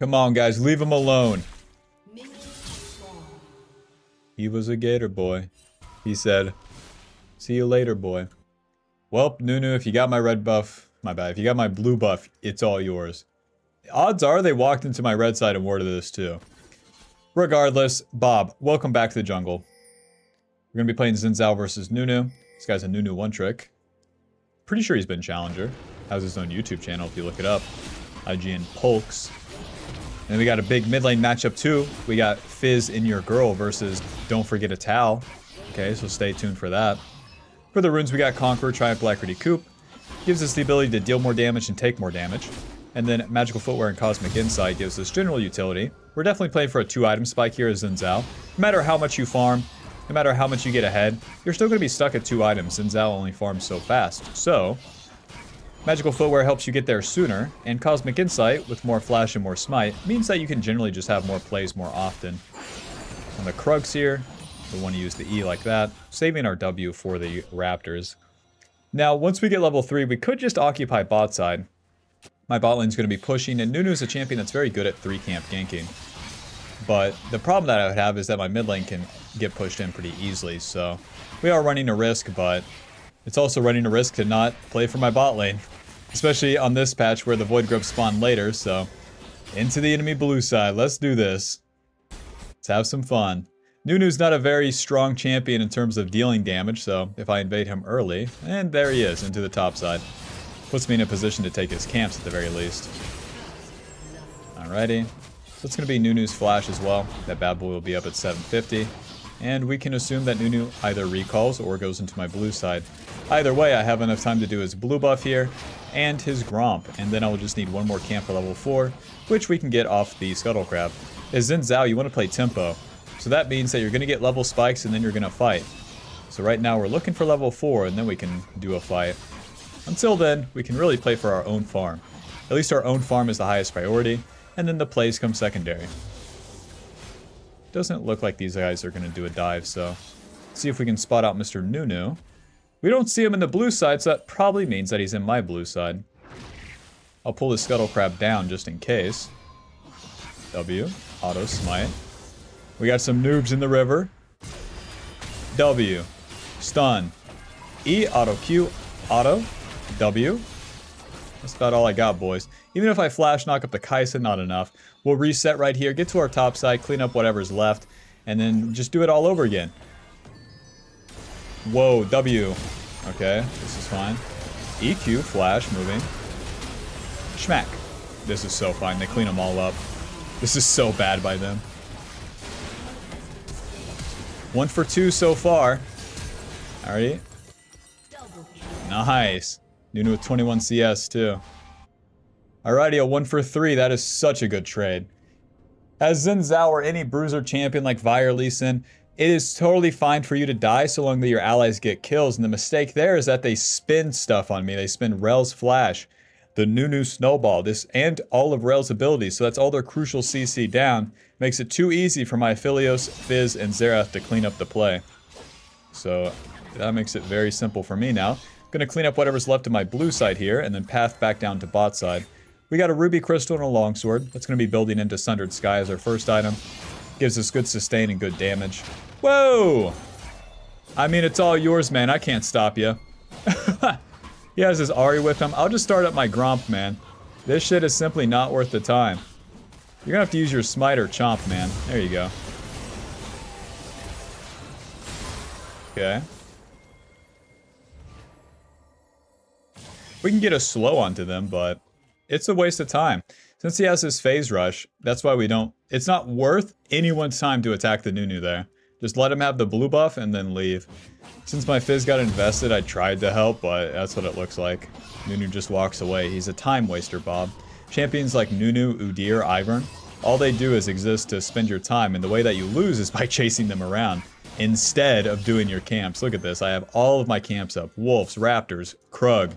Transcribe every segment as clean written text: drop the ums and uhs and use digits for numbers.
Come on, guys, leave him alone. He was a gator boy. He said, see you later, boy. Well, Nunu, if you got my red buff, my bad. If you got my blue buff, it's all yours. Odds are they walked into my red side and warded this too. Regardless, Bob, welcome back to the jungle. We're going to be playing Xin Zhao versus Nunu. This guy's a Nunu one-trick. Pretty sure he's been Challenger. Has his own YouTube channel if you look it up. IGN Polks. And then we got a big mid lane matchup too. We got Fizz in Your Girl versus Don't Forget a Towel. Okay, so stay tuned for that. For the runes, we got Conqueror, Triumph, Alacrity, Coop. Gives us the ability to deal more damage and take more damage. And then Magical Footwear and Cosmic Insight gives us general utility. We're definitely playing for a 2-item spike here as Xin Zhao. No matter how much you farm, no matter how much you get ahead, you're still going to be stuck at 2 items. Xin Zhao only farms so fast. So, Magical Footwear helps you get there sooner, and Cosmic Insight, with more flash and more smite, means that you can generally just have more plays more often. On the Krugs here, we want to use the E like that, saving our W for the Raptors. Now, once we get level 3, we could just occupy bot side. My bot lane's going to be pushing, and Nunu's a champion that's very good at 3-camp ganking. But the problem that I would have is that my mid lane can get pushed in pretty easily, so we are running a risk, but it's also running a risk to not play for my bot lane. Especially on this patch where the Void Grubs spawn later, so into the enemy blue side. Let's do this. Let's have some fun. Nunu's not a very strong champion in terms of dealing damage, so if I invade him early, and there he is, into the top side. Puts me in a position to take his camps at the very least. Alrighty. So it's going to be Nunu's flash as well. That bad boy will be up at 750. And we can assume that Nunu either recalls or goes into my blue side. Either way, I have enough time to do his blue buff here and his Gromp. And then I will just need one more camp for level 4, which we can get off the Scuttle Crab. As Xin Zhao, you want to play tempo. So that means that you're going to get level spikes and then you're going to fight. So right now we're looking for level 4 and then we can do a fight. Until then, we can really play for our own farm. At least our own farm is the highest priority, and then the plays come secondary. Doesn't look like these guys are going to do a dive, so let's see if we can spot out Mr. Nunu. We don't see him in the blue side, so that probably means that he's in my blue side. I'll pull the Scuttle Crab down just in case. W, auto smite. We got some noobs in the river. W, stun. E, auto Q, auto. W. That's about all I got, boys. Even if I flash knock up the Kai'Sa, not enough. We'll reset right here, get to our top side, clean up whatever's left, and then just do it all over again. Whoa, W. Okay, this is fine. EQ, flash, moving. Schmack. This is so fine, they clean them all up. This is so bad by them. 1 for 2 so far. Alrighty. Nice. Nunu with 21 CS too. Alrighty, a 1 for 3. That is such a good trade. As Xin Zhao or any bruiser champion like Vi or Lee Sin, it is totally fine for you to die so long that your allies get kills. And the mistake there is that they spin stuff on me. They spin Rel's Flash, the Nunu Snowball, this and all of Rel's abilities. So that's all their crucial CC down. Makes it too easy for my Aphelios, Fizz, and Xerath to clean up the play. So that makes it very simple for me now. Gonna clean up whatever's left of my blue side here, and then path back down to bot side. We got a Ruby Crystal and a Longsword. That's gonna be building into Sundered Sky as our first item. Gives us good sustain and good damage. Whoa! I mean, it's all yours, man. I can't stop you. He has his Ahri with him. I'll just start up my Gromp, man. This shit is simply not worth the time. You're gonna have to use your Smite or Chomp, man. There you go. Okay. We can get a slow onto them, but it's a waste of time. Since he has his phase rush, that's why we don't... It's not worth anyone's time to attack the Nunu there. Just let him have the blue buff and then leave. Since my Fizz got invested, I tried to help, but that's what it looks like. Nunu just walks away. He's a time waster, Bob. Champions like Nunu, Udyr, Ivern, all they do is exist to spend your time, and the way that you lose is by chasing them around instead of doing your camps. Look at this. I have all of my camps up. Wolves, Raptors, Krug.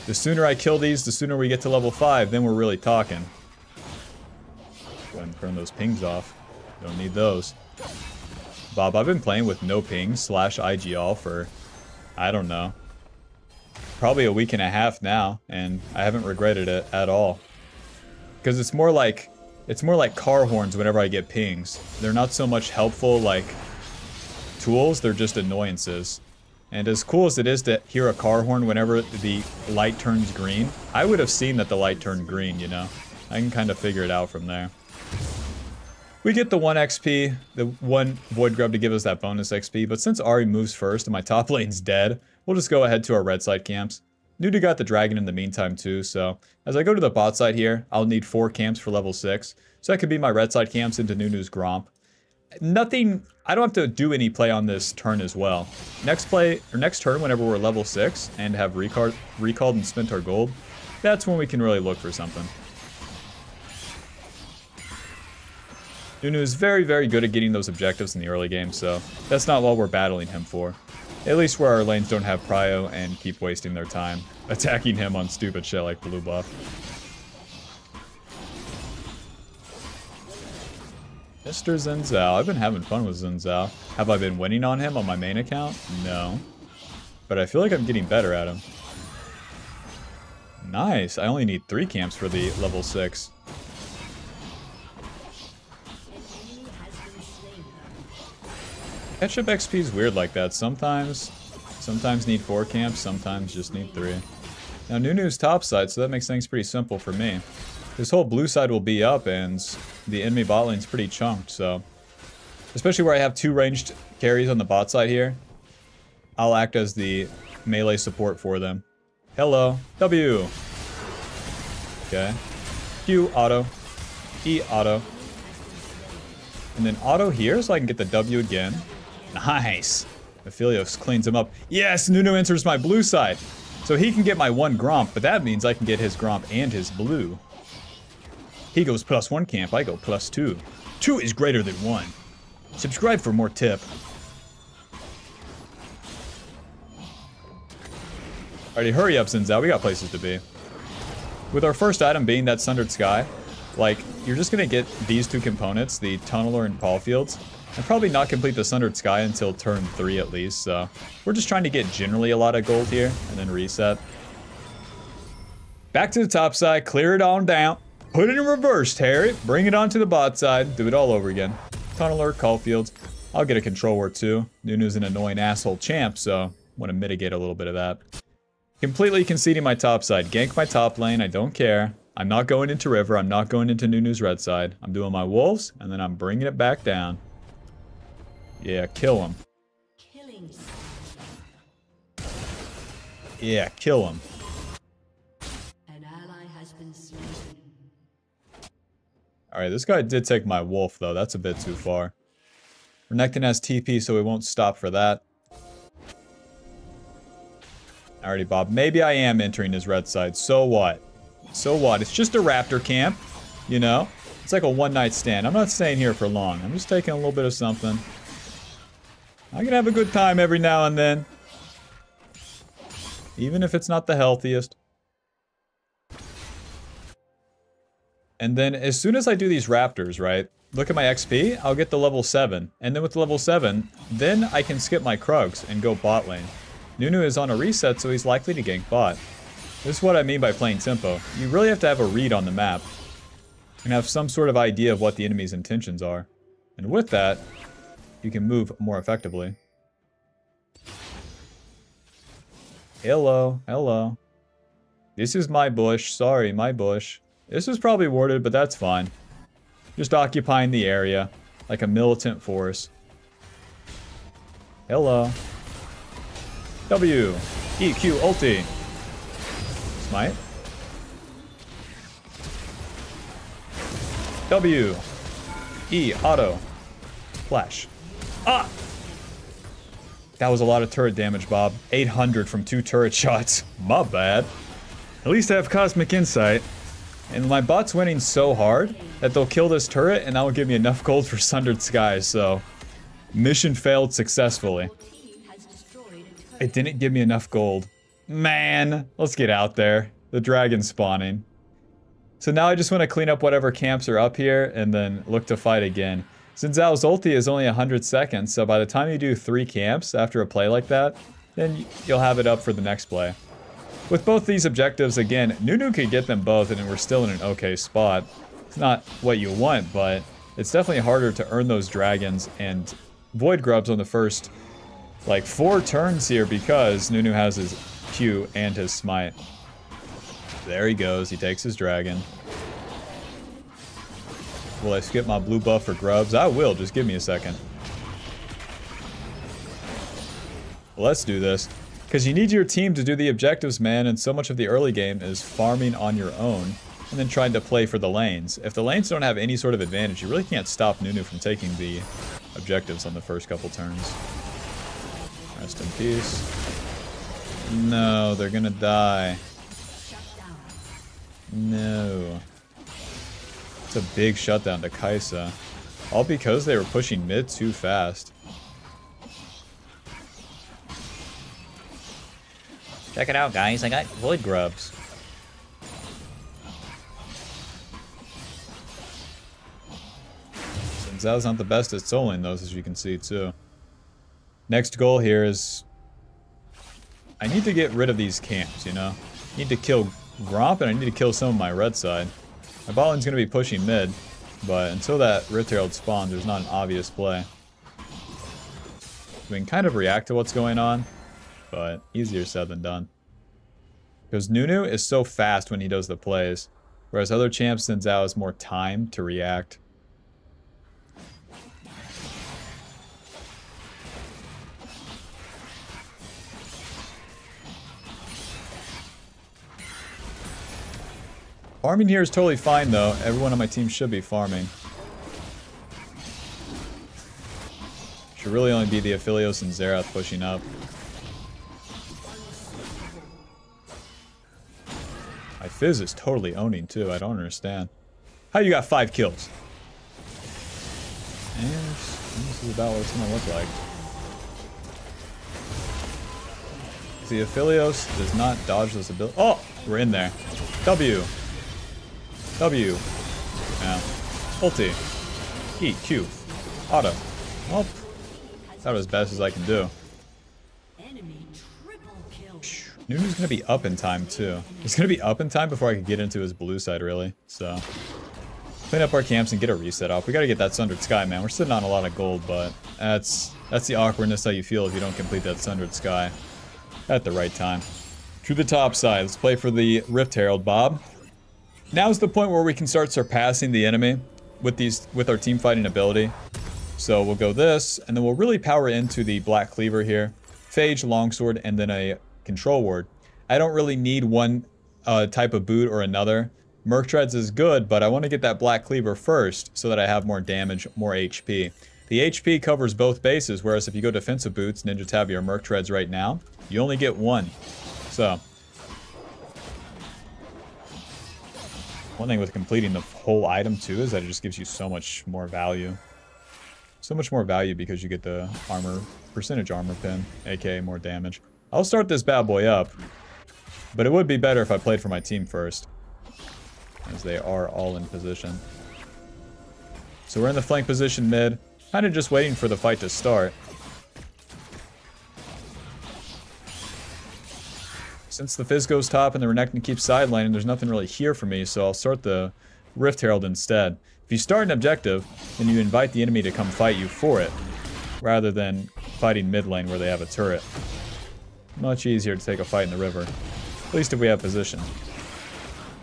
The sooner I kill these, the sooner we get to level 5, then we're really talking. Go ahead and turn those pings off. Don't need those. Bob, I've been playing with no ping / IGL for, I don't know, probably a week and a half now, and I haven't regretted it at all. Because it's more like It's more like car horns whenever I get pings. They're not so much helpful like tools, they're just annoyances. And as cool as it is to hear a car horn whenever the light turns green, I would have seen that the light turned green, you know? I can kind of figure it out from there. We get the 1 XP, the 1 Void Grub to give us that bonus XP, but since Ahri moves first and my top lane's dead, we'll just go ahead to our red side camps. Nunu got the dragon in the meantime too, so as I go to the bot side here, I'll need 4 camps for level 6, so that could be my red side camps into Nunu's Gromp. Nothing, I don't have to do any play on this turn as well. Next turn, whenever we're level 6 and have recalled and spent our gold, that's when we can really look for something. Nunu is very, very good at getting those objectives in the early game, so that's not what we're battling him for. At least where our lanes don't have prio and keep wasting their time attacking him on stupid shit like blue buff. Mr. Xin Zhao. I've been having fun with Xin Zhao. Have I been winning on him on my main account? No. But I feel like I'm getting better at him. Nice. I only need 3 camps for the level 6. Ketchup XP is weird like that. Sometimes need 4 camps, sometimes just need 3. Now Nunu's top side, so that makes things pretty simple for me. This whole blue side will be up and the enemy bot lane's pretty chunked, so... Especially where I have 2 ranged carries on the bot side here. I'll act as the melee support for them. Hello. W. Okay. Q auto. E auto. And then auto here so I can get the W again. Nice. Aphelios cleans him up. Yes, Nunu enters my blue side. So he can get my 1 Gromp, but that means I can get his Gromp and his blue. He goes +1 camp, I go +2. 2 is greater than 1. Subscribe for more tip. Alrighty, hurry up, Xin Zhao. We got places to be. With our first item being that Sundered Sky, like, you're just gonna get these 2 components, the Tunneler and Caulfields, and probably not complete the Sundered Sky until turn 3 at least, so we're just trying to get generally a lot of gold here, and then reset. Back to the top side, clear it on down, put it in reverse, Terry, bring it onto the bot side, do it all over again. Tunneler, Caulfields, I'll get a control ward too. Nunu's an annoying asshole champ, so want to mitigate a little bit of that. Completely conceding my top side, gank my top lane, I don't care. I'm not going into river, I'm not going into Nunu's red side. I'm doing my wolves, and then I'm bringing it back down. Yeah, kill him. Yeah, kill him. An ally has been slain. Alright, this guy did take my wolf, though. That's a bit too far. Renekton has TP, so we won't stop for that. Alrighty, Bob. Maybe I am entering his red side. So what? So what? It's just a raptor camp, you know? It's like a one-night stand. I'm not staying here for long. I'm just taking a little bit of something. I can have a good time every now and then. Even if it's not the healthiest. And then as soon as I do these raptors, right? Look at my XP, I'll get the level 7. And then with level 7, then I can skip my Krugs and go bot lane. Nunu is on a reset, so he's likely to gank bot. This is what I mean by playing tempo. You really have to have a read on the map. And have some sort of idea of what the enemy's intentions are. And with that, you can move more effectively. Hello, hello. This is my bush. Sorry, my bush. This is probably warded, but that's fine. Just occupying the area like a militant force. Hello. W. EQ ulti. Smite. W. E auto. Flash. Ah! That was a lot of turret damage, Bob. 800 from 2 turret shots. My bad. At least I have Cosmic Insight. And my bot's winning so hard that they'll kill this turret and that will give me enough gold for Sundered Skies, so... Mission failed successfully. It didn't give me enough gold. Man, let's get out there. The dragon's spawning. So now I just want to clean up whatever camps are up here and then look to fight again. Xin Zhao's ulti is only 100 seconds, so by the time you do 3 camps after a play like that, then you'll have it up for the next play. With both these objectives, again, Nunu could get them both and we're still in an okay spot. It's not what you want, but it's definitely harder to earn those dragons and Void Grubs on the first, like, 4 turns here because Nunu has his Q and his Smite. There he goes. He takes his dragon. Will I skip my blue buff for Grubs? I will. Just give me a second. Let's do this. Because you need your team to do the objectives, man, and so much of the early game is farming on your own and then trying to play for the lanes. If the lanes don't have any sort of advantage, you really can't stop Nunu from taking the objectives on the first couple turns. Rest in peace. No, they're gonna die. No. It's a big shutdown to Kai'Sa. All because they were pushing mid too fast. Check it out, guys. I got Void Grubs. Xin Zhao's not the best at soloing those, as you can see, too. Next goal here is... I need to get rid of these camps, you know? I need to kill Gromp, and I need to kill some of my red side. My bot lane's going to be pushing mid, but until that Rift Herald spawns, there's not an obvious play. We can kind of react to what's going on, but easier said than done. Because Nunu is so fast when he does the plays, whereas other champs, Xin Zhao has more time to react. Farming here is totally fine, though. Everyone on my team should be farming. Should really only be the Aphelios and Xerath pushing up. My Fizz is totally owning, too. I don't understand. How you got 5 kills? And this is about what it's going to look like. The Aphelios does not dodge this ability. Oh! We're in there. W. W. Yeah. Ulti. E. Q. Auto. Well, that was as best as I can do. Nunu's gonna be up in time too. He's gonna be up in time before I can get into his blue side, really. So, clean up our camps and get a reset off. We gotta get that Sundered Sky, man. We're sitting on a lot of gold, but that's the awkwardness how you feel if you don't complete that Sundered Sky at the right time. To the top side, let's play for the Rift Herald, Bob. Now's the point where we can start surpassing the enemy with our team fighting ability. So we'll go this, and then we'll really power into the Black Cleaver here. Phage, Longsword, and then a Control Ward. I don't really need one type of boot or another. Merc Treads is good, but I want to get that Black Cleaver first so that I have more damage, more HP. The HP covers both bases, whereas if you go defensive boots, Ninja Tabi, or Merc Treads right now, you only get one. So, one thing with completing the whole item too is that it just gives you so much more value. So much more value because you get the armor, percentage armor pin, aka more damage. I'll start this bad boy up, but it would be better if I played for my team first, as they are all in position. So we're in the flank position mid, kind of just waiting for the fight to start. Since the Fizz goes top and the Renekton keeps sidelining, there's nothing really here for me, so I'll start the Rift Herald instead. If you start an objective, then you invite the enemy to come fight you for it, rather than fighting mid lane where they have a turret. Much easier to take a fight in the river, at least if we have position.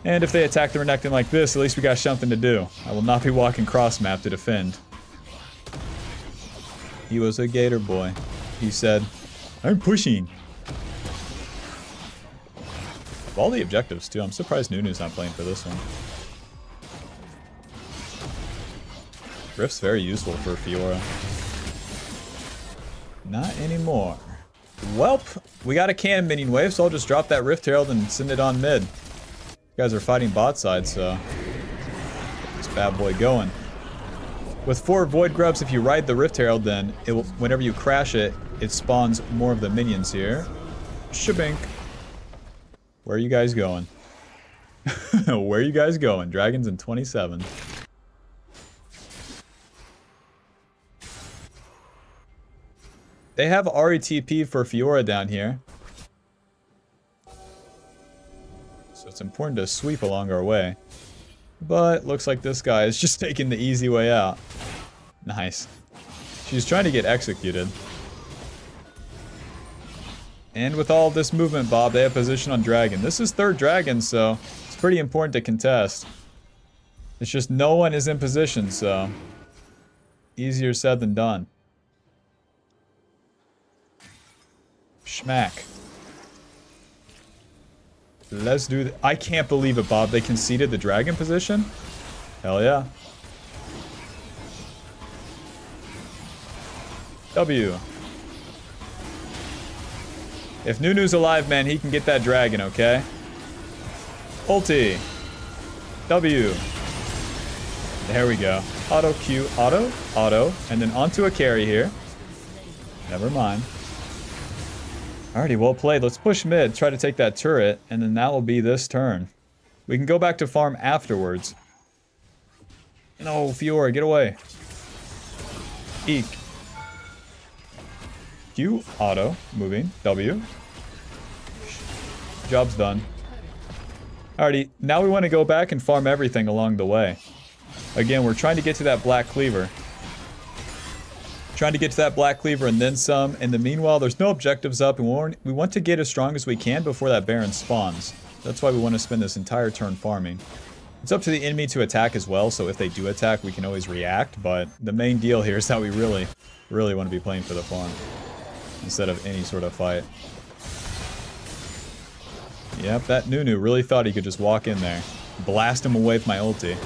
And if they attack the Renekton like this, at least we got something to do. I will not be walking cross map to defend. He was a gator boy. He said, I'm pushing. All the objectives too. I'm surprised Nunu's not playing for this one. Rift's very useful for Fiora. Not anymore. Welp, we got a cannon minion wave, so I'll just drop that Rift Herald and send it on mid. You guys are fighting bot side, so get this bad boy going. With 4 Void Grubs, if you ride the Rift Herald, then it will, whenever you crash it, it spawns more of the minions here. Shabink. Where are you guys going? Where are you guys going? Dragons in 27. They have RETP for Fiora down here. So it's important to sweep along our way. But looks like this guy is just taking the easy way out. Nice. She's trying to get executed. And with all this movement, Bob, they have position on dragon. This is third dragon, so it's pretty important to contest. It's just no one is in position, so easier said than done. Schmack. Let's do that. I can't believe it, Bob. They conceded the dragon position? Hell yeah. W. If Nunu's alive, man, he can get that dragon, okay? Ulti. W. There we go. Auto Q, auto, auto, and then onto a carry here. Never mind. Alrighty, well played. Let's push mid, try to take that turret, and then that will be this turn. We can go back to farm afterwards. No, Fiora, get away. Eek. Q, auto, moving, W. Job's done. Alrighty, now we want to go back and farm everything along the way. Again, we're trying to get to that black cleaver. Trying to get to that black cleaver and then some. In the meanwhile, there's no objectives up, and we want to get as strong as we can before that Baron spawns. That's why we want to spend this entire turn farming. It's up to the enemy to attack as well, so if they do attack, we can always react, but the main deal here is that we really want to be playing for the farm instead of any sort of fight. Yep, that Nunu really thought he could just walk in there, blast him away with my ulti.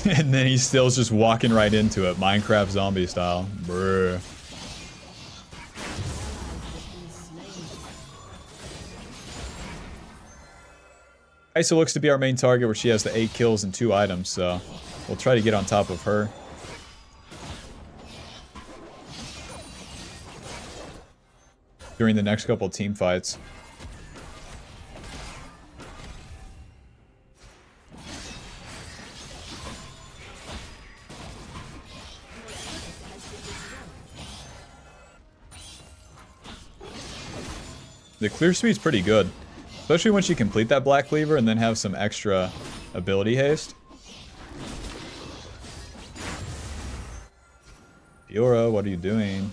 And then he still's just walking right into it, Minecraft zombie style. Brr. Iso looks to be our main target where she has the 8 kills and 2 items, so we'll try to get on top of her. During the next couple team fights. The clear speed's pretty good. Especially once you complete that Black Cleaver and then have some extra ability haste. Fiora, what are you doing?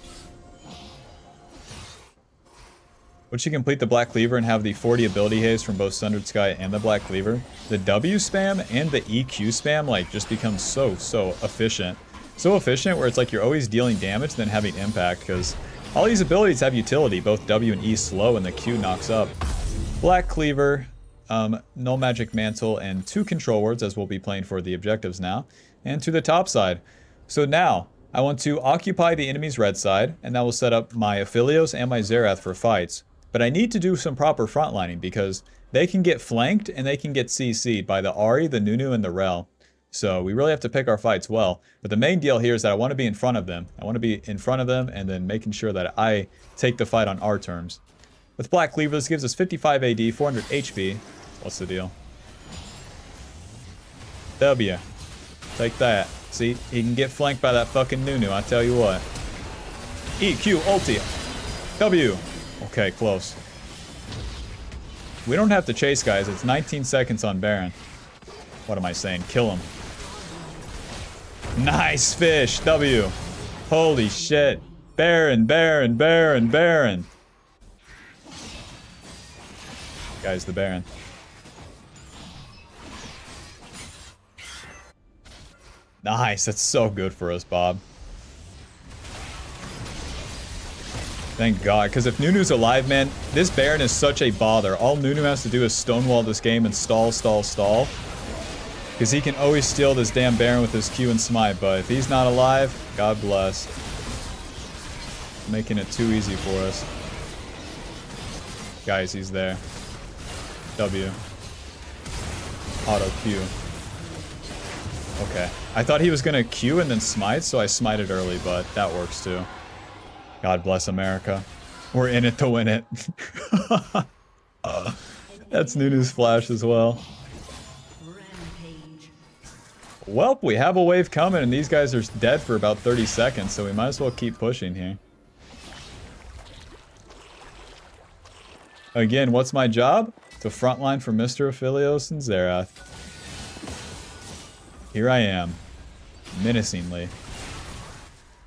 Once you complete the Black Cleaver and have the 40 ability haste from both Sundered Sky and the Black Cleaver, the W spam and the EQ spam like just becomes so efficient. So efficient where it's like you're always dealing damage then having impact, because all these abilities have utility. Both W and E slow and the Q knocks up. Black Cleaver, Null Magic Mantle, and 2 control words as we'll be playing for the objectives now. And to the top side. So now, I want to occupy the enemy's red side, and that will set up my Aphelios and my Xerath for fights. But I need to do some proper frontlining because they can get flanked and they can get CC'd by the Ahri, the Nunu, and the Rell. So we really have to pick our fights well. But the main deal here is that I want to be in front of them. I want to be in front of them and then making sure that I take the fight on our terms. With Black Cleaver, this gives us 55 AD, 400 HP. What's the deal? W. Take that. See, he can get flanked by that fucking Nunu, I tell you what. EQ, ulti. W. Okay, close. We don't have to chase, guys. It's 19 seconds on Baron. What am I saying? Kill him. Nice fish. W. Holy shit. Baron, Baron, Baron, Baron. Guy's the Baron. Nice. That's so good for us, Bob. Thank God. Because if Nunu's alive, man, this Baron is such a bother. All Nunu has to do is stonewall this game and stall, stall, stall. Because he can always steal this damn Baron with his Q and Smite. But if he's not alive, God bless. Making it too easy for us. Guys, he's there. W. Auto Q. Okay. I thought he was going to Q and then Smite, so I smited early, but that works too. God bless America. We're in it to win it. That's Nunu's flash as well. Welp, we have a wave coming, and these guys are dead for about 30 seconds, so we might as well keep pushing here. Again, what's my job? To frontline for Mr. Aphelios and Xerath. Here I am. Menacingly.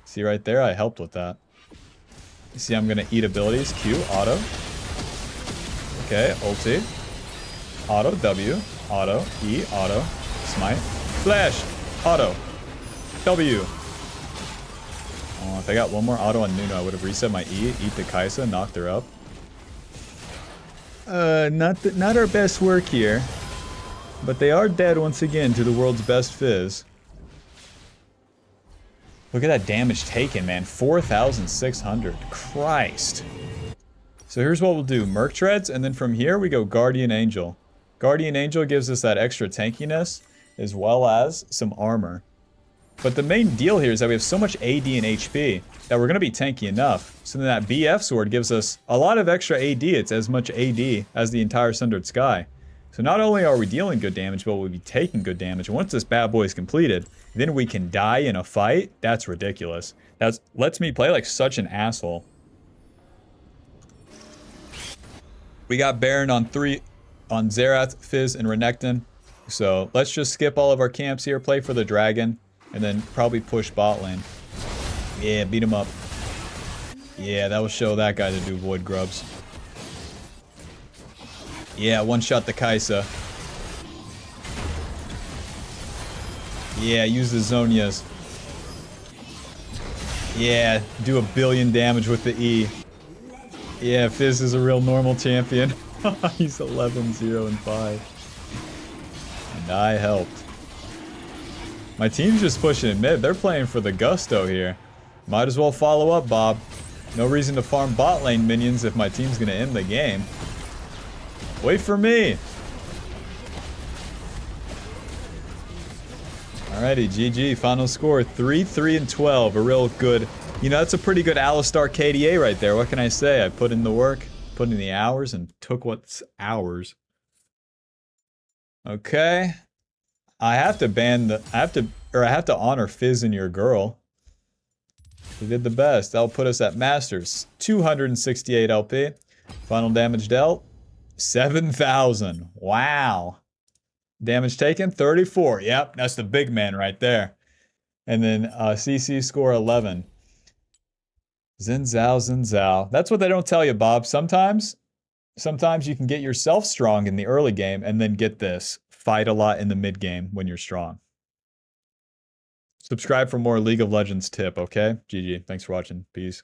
See right there? I helped with that. You see I'm gonna eat abilities. Q, auto. Okay, ulti. Auto, W. Auto, E, auto. Smite. Flash! Auto. W. Oh, if I got one more auto on Nunu, I would have reset my E, eat the Kai'Sa, knocked her up. Not our best work here. But they are dead once again to the world's best Fizz. Look at that damage taken, man. 4,600. Christ. So here's what we'll do. Merc Treads, and then from here we go Guardian Angel. Guardian Angel gives us that extra tankiness, as well as some armor. But the main deal here is that we have so much AD and HP that we're going to be tanky enough. So then that BF sword gives us a lot of extra AD. It's as much AD as the entire Sundered Sky. So not only are we dealing good damage, but we'll be taking good damage. And once this bad boy is completed, then we can die in a fight. That's ridiculous. That lets me play like such an asshole. We got Baron on 3 on Xerath, Fizz, and Renekton. So let's just skip all of our camps here, play for the dragon, and then probably push bot lane. Yeah, beat him up. Yeah, that will show that guy to do Void Grubs. Yeah, one-shot the Kai'Sa. Yeah, use the Zhonya's. Yeah, do 1 billion damage with the E. Yeah, Fizz is a real normal champion. He's 11, 0, and 5. And I helped. My team's just pushing in mid. They're playing for the gusto here. Might as well follow up, Bob. No reason to farm bot lane minions if my team's gonna end the game. Wait for me! Alrighty, GG. Final score, 3, 3, and 12. A real good... You know, that's a pretty good Alistar KDA right there. What can I say? I put in the work, put in the hours, and took what's ours. Okay. I have to ban the... I have to honor Fizz and your girl. We did the best. That'll put us at Masters. 268 LP. Final damage dealt. 7,000. Wow. Damage taken, 34. Yep, that's the big man right there. And then CC score 11. Xin Zhao. That's what they don't tell you, Bob. Sometimes you can get yourself strong in the early game and then get this. Fight a lot in the mid game when you're strong. Subscribe for more League of Legends tip, okay? GG. Thanks for watching. Peace.